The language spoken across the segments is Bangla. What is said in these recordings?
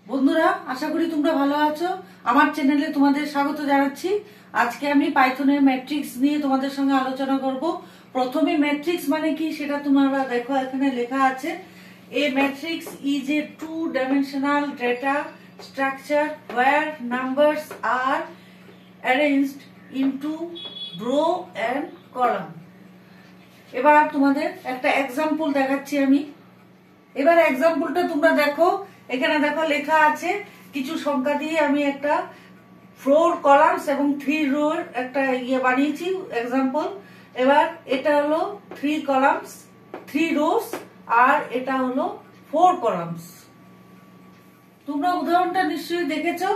বন্ধুরা, আশা করি তোমরা ভালো আছো। আমার চ্যানেলে তোমাদের স্বাগত জানাচ্ছি। আজকে আমি পাইথনের ম্যাট্রিক্স নিয়ে তোমাদের সঙ্গে আলোচনা করব। প্রথমে ম্যাট্রিক্স মানে কি সেটা তোমরা দেখো, এখানে লেখা আছে a matrix is a two dimensional data structure where numbers are arranged into row and column. এবার তোমাদের একটা এক্সাম্পল দেখাচ্ছি আমি। এবার এক্সাম্পলটা তোমরা দেখো, এখানে দেখো লেখা আছে কিছু সংখ্যা দিয়ে আমি একটা 4 কলামস এবং 3 রোর একটা বানিয়েছি এক্সাম্পল। এবার এটা হলো 3 কলামস 3 রোস আর এটা হলো 4 কলামস। তোমরা উদাহরণটা নিশ্চয়ই দেখেছো।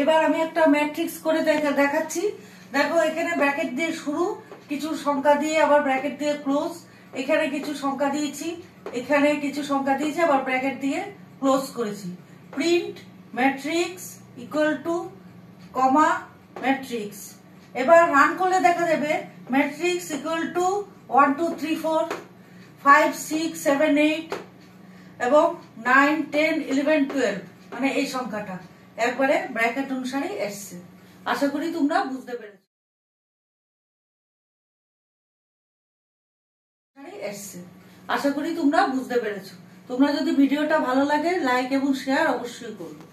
এবার আমি একটা ম্যাট্রিক্স করে দেখাচ্ছি। দেখো, এখানে ব্র্যাকেট দিয়ে শুরু, কিছু সংখ্যা দিয়ে আবার ব্র্যাকেট দিয়ে ক্লোজ, এখানে কিছু সংখ্যা দিয়েছি, এখানে কিছু সংখ্যা দিয়েছি, আবার ব্র্যাকেট দিয়ে ক্লোজ করেছি। Print matrix equal to comma matrix. এবার রান করলে দেখা যাবে ম্যাট্রিক্স ইকুয়াল টু 1 2 3 4 5 6 7 8 এবং 9 10 11 12, মানে এই সংখ্যাটা একবারে ব্র্যাকেট অনুসারে এসছে। আশা করি তোমরা বুঝতে পেরেছো। তোমরা যদি ভিডিওটা ভালো লাগে, লাইক এবং শেয়ার অবশ্যই করবে।